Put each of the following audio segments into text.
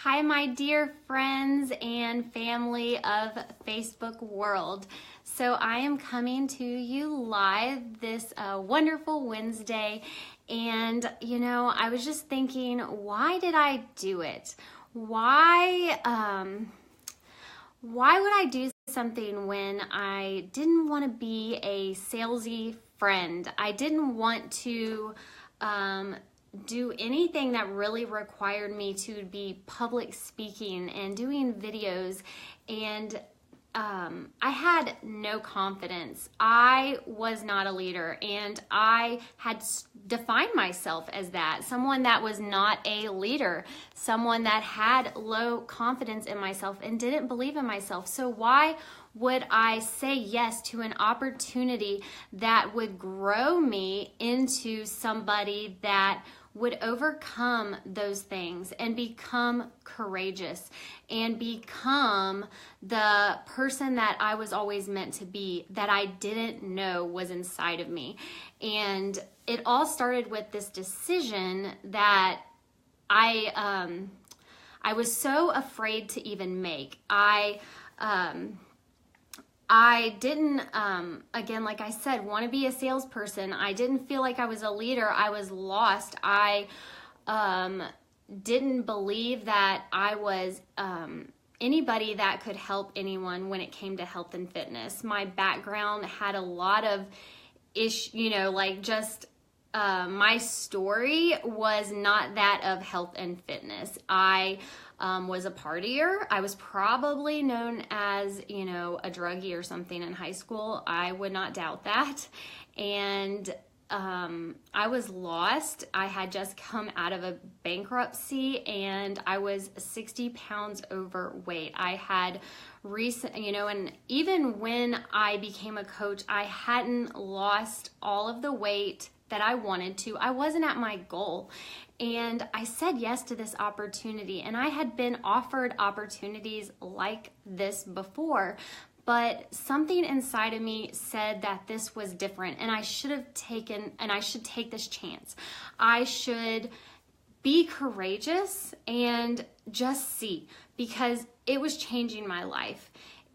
Hi, my dear friends and family of Facebook world. So I am coming to you live this wonderful Wednesday, and I was just thinking, why did I do it? Why would I do something when I didn't want to be a salesy friend? I didn't want to do anything that really required me to be public speaking and doing videos, and I had no confidence. I was not a leader, and I had defined myself as that, someone that was not a leader, someone that had low confidence in myself and didn't believe in myself. So why would I say yes to an opportunity that would grow me into somebody that would overcome those things and become courageous and become the person that I was always meant to be, that I didn't know was inside of me? And it all started with this decision that I was so afraid to even make. I didn't, again, like I said, want to be a salesperson. I didn't feel like I was a leader. I was lost. I didn't believe that I was anybody that could help anyone when it came to health and fitness. My background had a lot of my story was not that of health and fitness. I was a partier. I was probably known as, a druggie or something in high school. I would not doubt that. And I was lost. I had just come out of a bankruptcy, and I was 60 pounds overweight. I had and even when I became a coach, I hadn't lost all of the weight that I wanted to. I wasn't at my goal. And I said yes to this opportunity, and I had been offered opportunities like this before, but something inside of me said that this was different, and I should take this chance. I should be courageous and just see, because it was changing my life.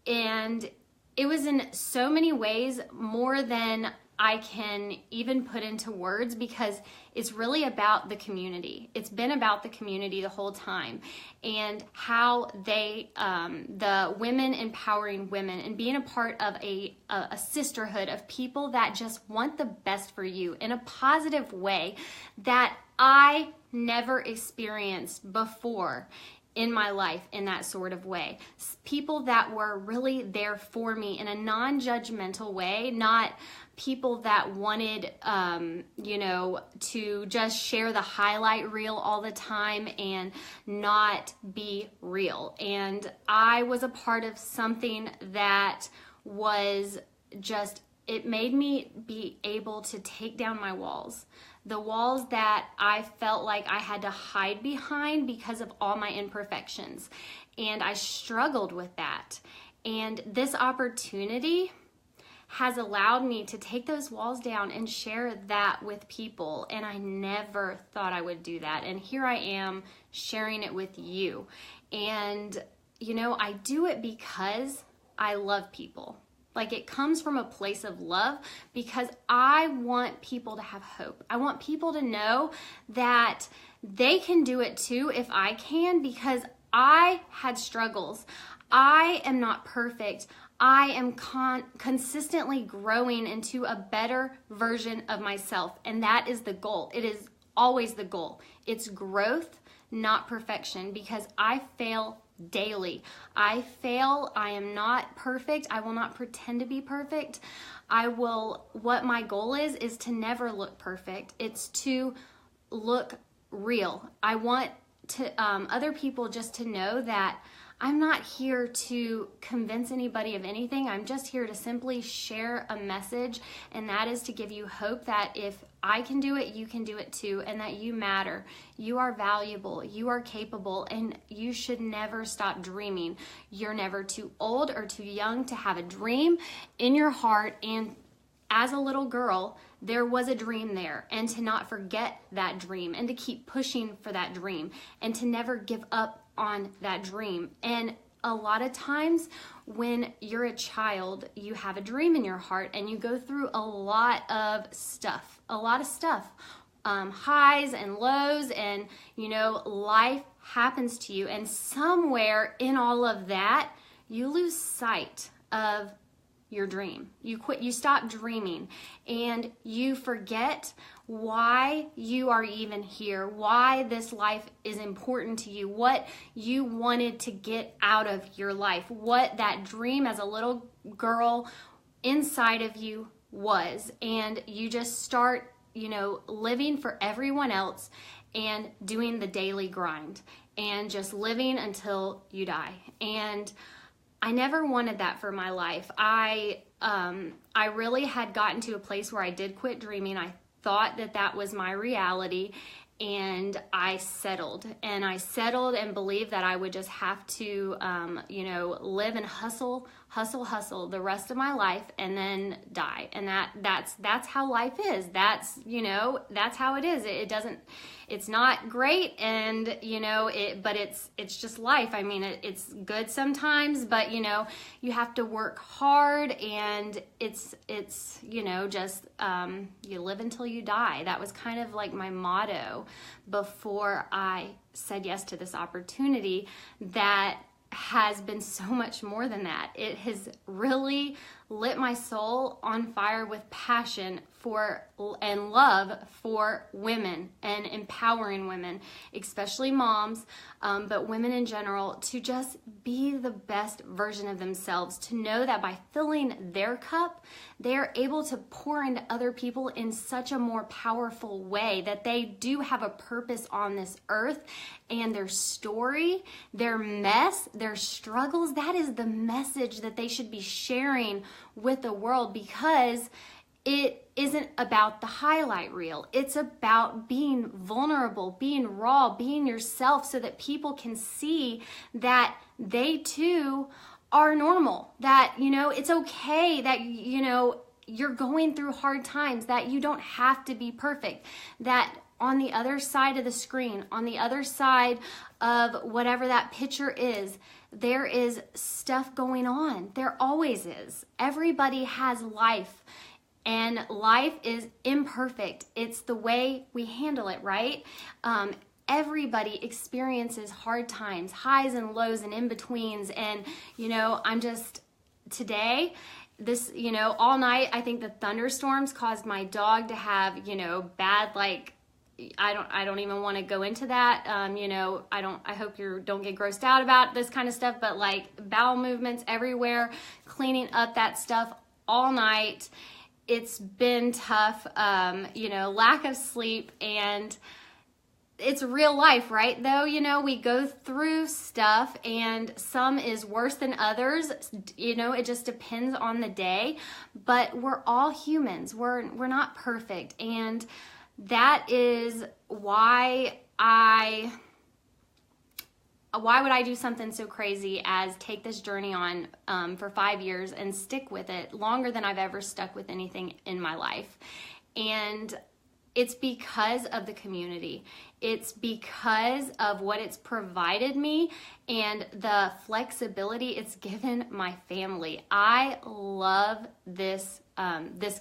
And it was in so many ways more than I can even put into words, because it's really about the community. It's been about the community the whole time, and how they, the women empowering women and being a part of a sisterhood of people that just want the best for you in a positive way that I never experienced before in my life in that sort of way. People that were really there for me in a non-judgmental way, not people that wanted, to just share the highlight reel all the time and not be real. And I was a part of something that was just, it made me be able to take down my walls. The walls that I felt like I had to hide behind because of all my imperfections. And I struggled with that. And this opportunity has allowed me to take those walls down and share that with people. And I never thought I would do that. And here I am sharing it with you. And, I do it because I love people. Like, it comes from a place of love, because I want people to have hope. I want people to know that they can do it too if I can, because I had struggles. I am not perfect. I am consistently growing into a better version of myself, and that is the goal. It is always the goal. It's growth, not perfection, because I fail daily. I fail. I am not perfect. I will not pretend to be perfect. What my goal is to never look perfect. It's to look real. I want to other people just to know that I'm not here to convince anybody of anything. I'm just here to simply share a message, and that is to give you hope that if I can do it, you can do it too, and that you matter. You are valuable, you are capable, and you should never stop dreaming. You're never too old or too young to have a dream in your heart and as a little girl, there was a dream there, and to not forget that dream and to keep pushing for that dream and to never give up on that dream. And a lot of times when you're a child, you have a dream in your heart and you go through a lot of stuff, highs and lows, and life happens to you, and somewhere in all of that, you lose sight of your dream. You stop dreaming, and you forget why you are even here, why this life is important to you, what you wanted to get out of your life, what that dream as a little girl inside of you was. And you just start, living for everyone else and doing the daily grind and just living until you die. And I never wanted that for my life. I really had gotten to a place where I did quit dreaming. I thought that was my reality, and I settled and believed that I would just have to, live and hustle the rest of my life and then die. And that's how life is. That's how it is. It's not great, and but it's just life. I mean, it's good sometimes, but you have to work hard, and it's just you live until you die. That was kind of like my motto before I said yes to this opportunity that has been so much more than that. It has really lit my soul on fire with passion for and love for women and empowering women, especially moms, but women in general, to just be the best version of themselves, to know that by filling their cup, they're able to pour into other people in such a more powerful way, that they do have a purpose on this earth, and their story, their mess, their struggles, that is the message that they should be sharing with the world, because it isn't about the highlight reel. It's about being vulnerable, being raw, being yourself, so that people can see that they too are normal, that, it's okay, that, you're going through hard times, that you don't have to be perfect, that on the other side of the screen, on the other side of whatever that picture is, there is stuff going on. There always is. Everybody has life, and life is imperfect. It's the way we handle it, right? Everybody experiences hard times, highs and lows and in-betweens. And, I'm just, today, this, all night, I think the thunderstorms caused my dog to have, bad, I don't even want to go into that. I hope you don't get grossed out about this kind of stuff, but bowel movements everywhere, cleaning up that stuff all night. It's been tough, lack of sleep, and it's real life, right? Though, we go through stuff, and some is worse than others. It just depends on the day, but we're all humans. We're not perfect. And that is why would I do something so crazy as take this journey on for 5 years and stick with it longer than I've ever stuck with anything in my life? And it's because of the community. It's because of what it's provided me and the flexibility it's given my family. I love this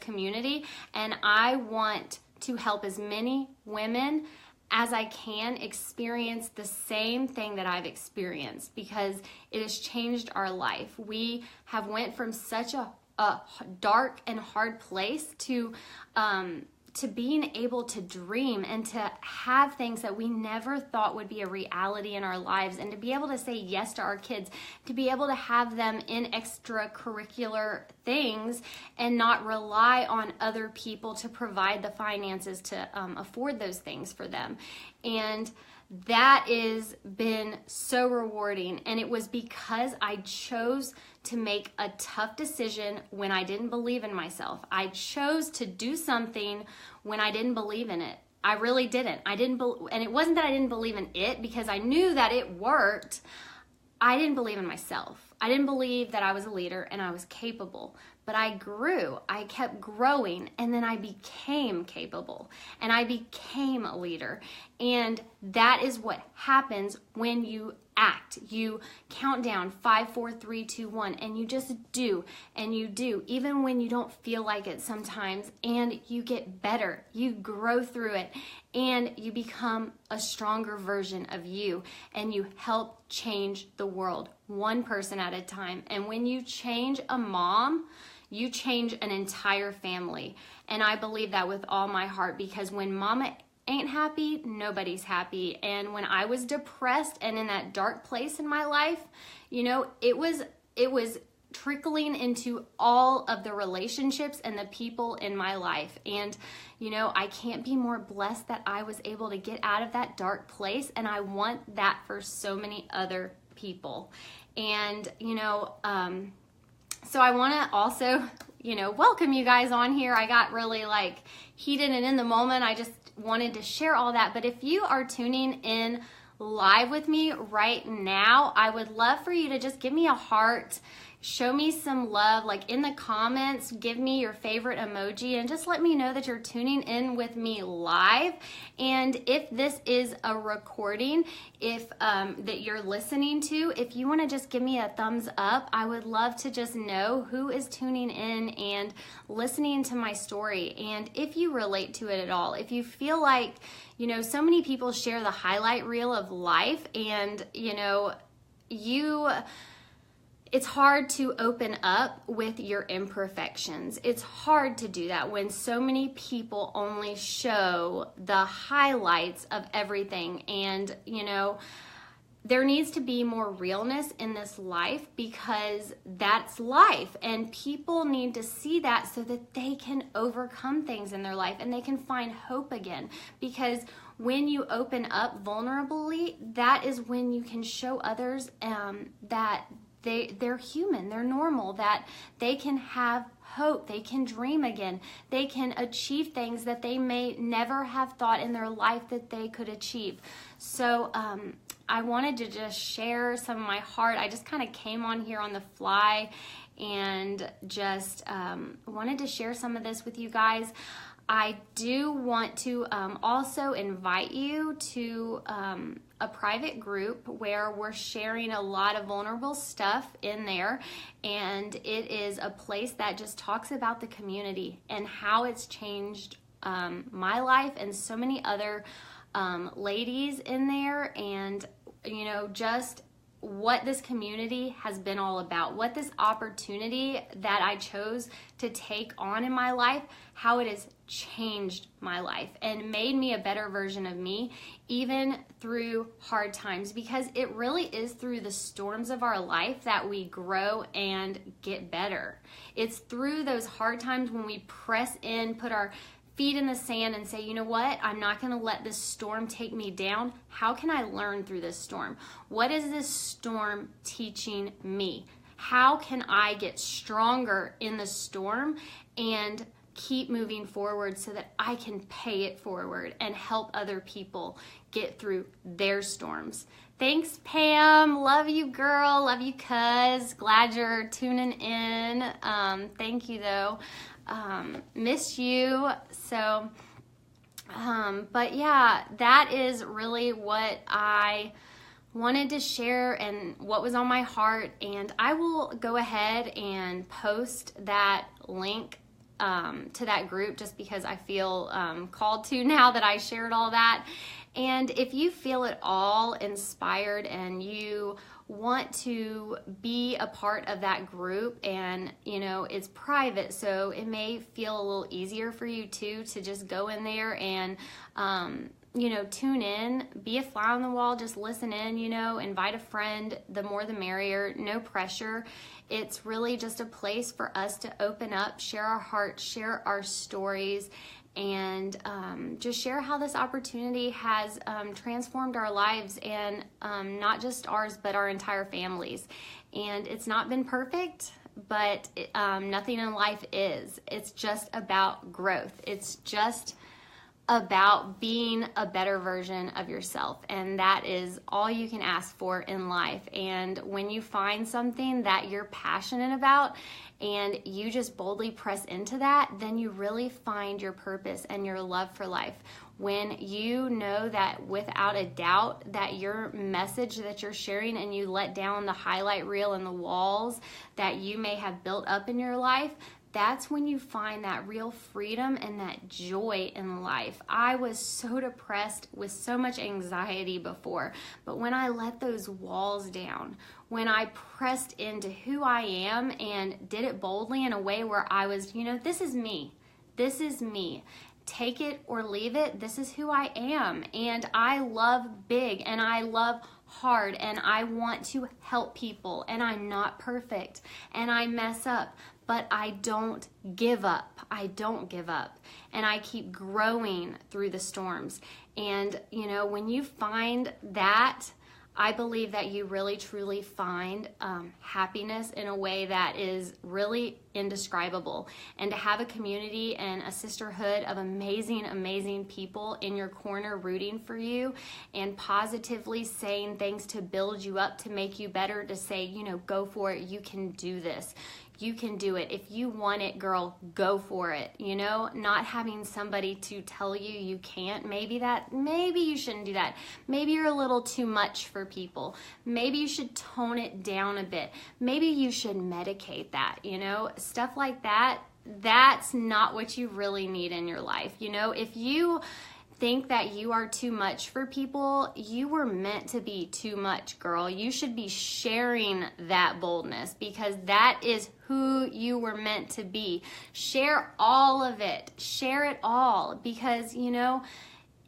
community, and I want to help as many women as I can experience the same thing that I've experienced, because it has changed our life. We have went from such a dark and hard place to being able to dream and to have things that we never thought would be a reality in our lives, and to be able to say yes to our kids, to be able to have them in extracurricular things and not rely on other people to provide the finances to afford those things for them. And that has been so rewarding, and it was because I chose to make a tough decision when I didn't believe in myself. I chose to do something when I didn't believe in it. I really didn't. And it wasn't that I didn't believe in it, because I knew that it worked. I didn't believe in myself. I didn't believe that I was a leader and I was capable. but I grew. I kept growing, and then I became capable, and I became a leader. And that is what happens when you act. You count down 5, 4, 3, 2, 1, and you just do, and you do, even when you don't feel like it sometimes, and you get better. You grow through it, and you become a stronger version of you, and you help change the world one person at a time. And when you change a mom, you change an entire family. And I believe that with all my heart, because when mama ain't happy, nobody's happy. And when I was depressed and in that dark place in my life, you know, it was trickling into all of the relationships and the people in my life. And, you know, I can't be more blessed that I was able to get out of that dark place. And I want that for so many other people. And, you know, so I want to also, you know, welcome you guys on here. I got really like heated and in the moment. I just wanted to share all that. But if you are tuning in live with me right now, I would love for you to just give me a heart, show me some love, like in the comments, give me your favorite emoji, and just let me know that you're tuning in with me live. And if this is a recording, if that you're listening to, if you want to just give me a thumbs up, I would love to just know who is tuning in and listening to my story. And if you relate to it at all, if you feel like, you know, so many people share the highlight reel of life, and, you know, it's hard to open up with your imperfections. It's hard to do that when so many people only show the highlights of everything. And, you know, there needs to be more realness in this life, because that's life, and people need to see that so that they can overcome things in their life and they can find hope again. Because when you open up vulnerably, that is when you can show others that they're human, they're normal, that they can have hope, they can dream again, they can achieve things that they may never have thought in their life that they could achieve. So I wanted to just share some of my heart. I just kind of came on here on the fly and just wanted to share some of this with you guys. I do want to also invite you to a private group where we're sharing a lot of vulnerable stuff in there, and it is a place that just talks about the community and how it's changed my life and so many other ladies in there, and, you know, just what this community has been all about, what this opportunity that I chose to take on in my life, how it has changed my life and made me a better version of me, even through hard times, because it really is through the storms of our life that we grow and get better. It's through those hard times when we press in, put our feet in the sand and say, you know what, I'm not going to let this storm take me down. How can I learn through this storm? What is this storm teaching me? How can I get stronger in the storm and keep moving forward so that I can pay it forward and help other people get through their storms? Thanks, Pam. Love you, girl. Love you, cuz. Glad you're tuning in. Thank you, though. Miss you. So, but yeah, that is really what I wanted to share and what was on my heart. And I will go ahead and post that link to that group, just because I feel called to now that I shared all that. And if you feel at all inspired and you want to be a part of that group, and, you know, it's private, so it may feel a little easier for you too to just go in there and you know, tune in, be a fly on the wall, just listen in, you know, invite a friend, the more the merrier, no pressure. It's really just a place for us to open up, share our hearts, share our stories, and just share how this opportunity has transformed our lives, and not just ours, but our entire families. And it's not been perfect, but nothing in life is. It's just about growth. It's just about being a better version of yourself, and that is all you can ask for in life. And when you find something that you're passionate about and you just boldly press into that, then you really find your purpose and your love for life. When you know that without a doubt that your message that you're sharing, and you let down the highlight reel and the walls that you may have built up in your life, that's when you find that real freedom and that joy in life. I was so depressed with so much anxiety before, but when I let those walls down, when I pressed into who I am and did it boldly in a way where I was, this is me. This is me. Take it or leave it. This is who I am. And I love big, and I love hard, and I want to help people, and I'm not perfect, and I mess up, but I don't give up. I don't give up. And I keep growing through the storms. And, when you find that, I believe that you really truly find happiness in a way that is really indescribable. And to have a community and a sisterhood of amazing, amazing people in your corner rooting for you and positively saying things to build you up, to make you better, to say, go for it. You can do this. You can do it. If you want it, girl, go for it. Not having somebody to tell you you can't. Maybe you shouldn't do that. Maybe you're a little too much for people. Maybe you should tone it down a bit. Maybe you should medicate that, stuff like that. That's not what you really need in your life. If you think that you are too much for people, you were meant to be too much, girl. You should be sharing that boldness, because that is who you were meant to be. Share all of it. Share it all, because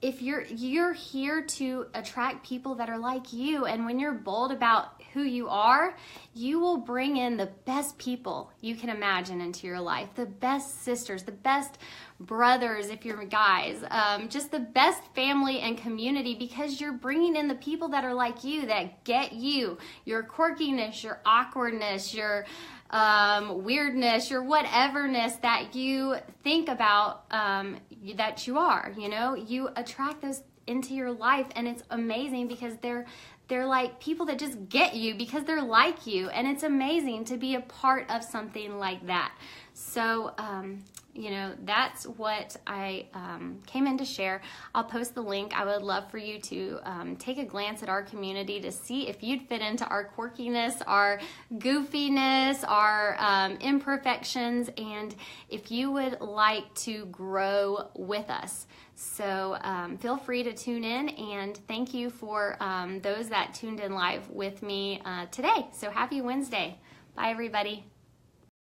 if you're here to attract people that are like you, and when you're bold about who you are, you will bring in the best people you can imagine into your life, the best sisters, the best brothers if you're guys, just the best family and community, because you're bringing in the people that are like you, that get you, your quirkiness, your awkwardness, your weirdness, your whateverness that you think about that you are. You attract those into your life, and it's amazing because they're like people that just get you because they're like you, and it's amazing to be a part of something like that. So that's what I came in to share. I'll post the link. I would love for you to take a glance at our community to see if you'd fit into our quirkiness, our goofiness, our imperfections, and if you would like to grow with us. So feel free to tune in, and thank you for those that tuned in live with me today. So happy Wednesday. Bye, everybody.